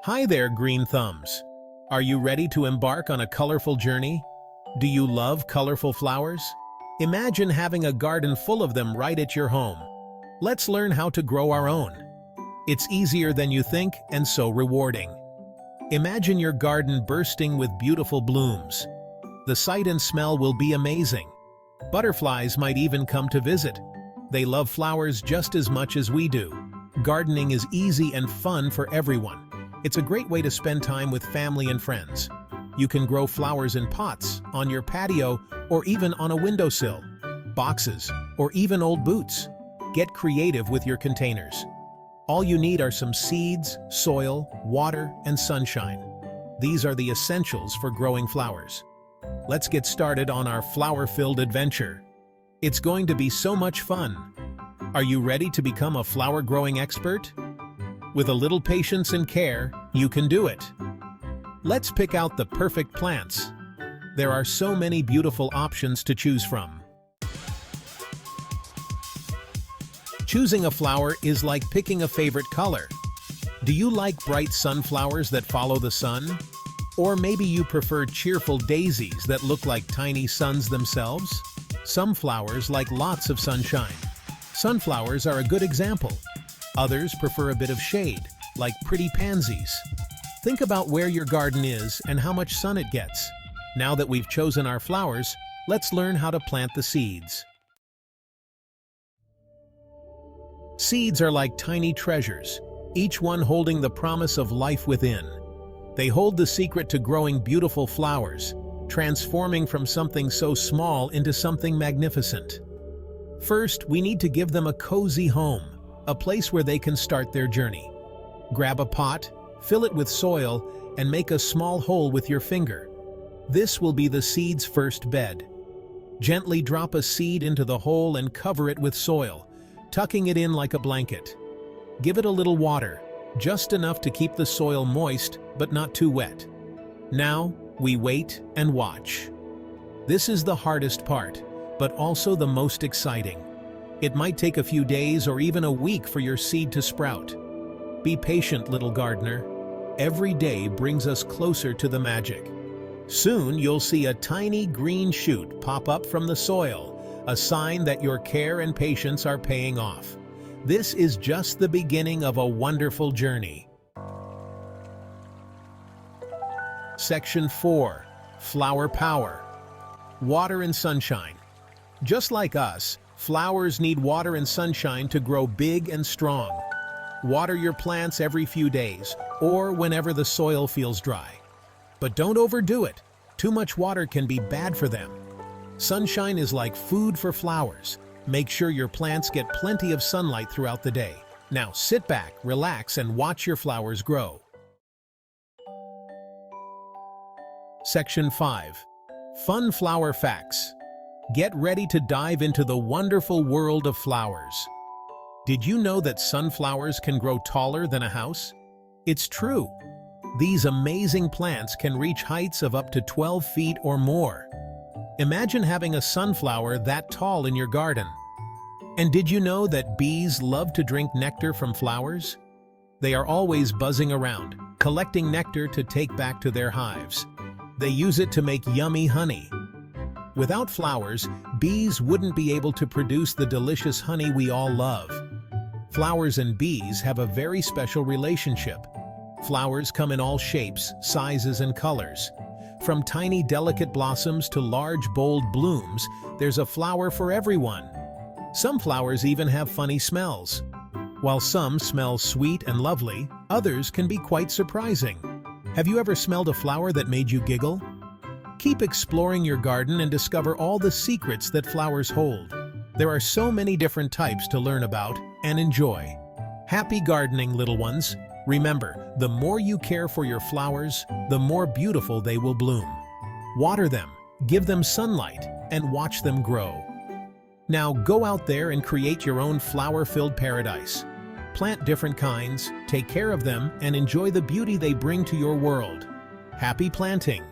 Hi there, green thumbs. Are you ready to embark on a colorful journey? Do you love colorful flowers? Imagine having a garden full of them right at your home. Let's learn how to grow our own. It's easier than you think and so rewarding. Imagine your garden bursting with beautiful blooms. The sight and smell will be amazing. Butterflies might even come to visit. They love flowers just as much as we do. Gardening is easy and fun for everyone. It's a great way to spend time with family and friends. You can grow flowers in pots, on your patio, or even on a windowsill, boxes, or even old boots. Get creative with your containers. All you need are some seeds, soil, water, and sunshine. These are the essentials for growing flowers. Let's get started on our flower-filled adventure. It's going to be so much fun. Are you ready to become a flower-growing expert? With a little patience and care, you can do it. Let's pick out the perfect plants. There are so many beautiful options to choose from. Choosing a flower is like picking a favorite color. Do you like bright sunflowers that follow the sun? Or maybe you prefer cheerful daisies that look like tiny suns themselves? Some flowers like lots of sunshine. Sunflowers are a good example. Others prefer a bit of shade, like pretty pansies. Think about where your garden is and how much sun it gets. Now that we've chosen our flowers, let's learn how to plant the seeds. Seeds are like tiny treasures, each one holding the promise of life within. They hold the secret to growing beautiful flowers, transforming from something so small into something magnificent. First, we need to give them a cozy home, a place where they can start their journey. Grab a pot, fill it with soil, and make a small hole with your finger. This will be the seed's first bed. Gently drop a seed into the hole and cover it with soil, tucking it in like a blanket. Give it a little water, just enough to keep the soil moist but not too wet. Now, we wait and watch. This is the hardest part, but also the most exciting. It might take a few days or even a week for your seed to sprout. Be patient, little gardener. Every day brings us closer to the magic. Soon you'll see a tiny green shoot pop up from the soil, a sign that your care and patience are paying off. This is just the beginning of a wonderful journey. Section 4. Flower Power. Water and sunshine. Just like us, flowers need water and sunshine to grow big and strong. Water your plants every few days, or whenever the soil feels dry. But don't overdo it. Too much water can be bad for them. Sunshine is like food for flowers. Make sure your plants get plenty of sunlight throughout the day. Now sit back, relax, and watch your flowers grow. Section 5. Fun Flower Facts. Get ready to dive into the wonderful world of flowers. Did you know that sunflowers can grow taller than a house? It's true. These amazing plants can reach heights of up to 12 feet or more. Imagine having a sunflower that tall in your garden. And did you know that bees love to drink nectar from flowers? They are always buzzing around, collecting nectar to take back to their hives. They use it to make yummy honey. Without flowers, bees wouldn't be able to produce the delicious honey we all love. Flowers and bees have a very special relationship. Flowers come in all shapes, sizes, and colors. From tiny, delicate blossoms to large, bold blooms, there's a flower for everyone. Some flowers even have funny smells. While some smell sweet and lovely, others can be quite surprising. Have you ever smelled a flower that made you giggle? Keep exploring your garden and discover all the secrets that flowers hold. There are so many different types to learn about and enjoy. Happy gardening, little ones. Remember, the more you care for your flowers, the more beautiful they will bloom. Water them, give them sunlight, and watch them grow. Now go out there and create your own flower-filled paradise. Plant different kinds, take care of them, and enjoy the beauty they bring to your world. Happy planting!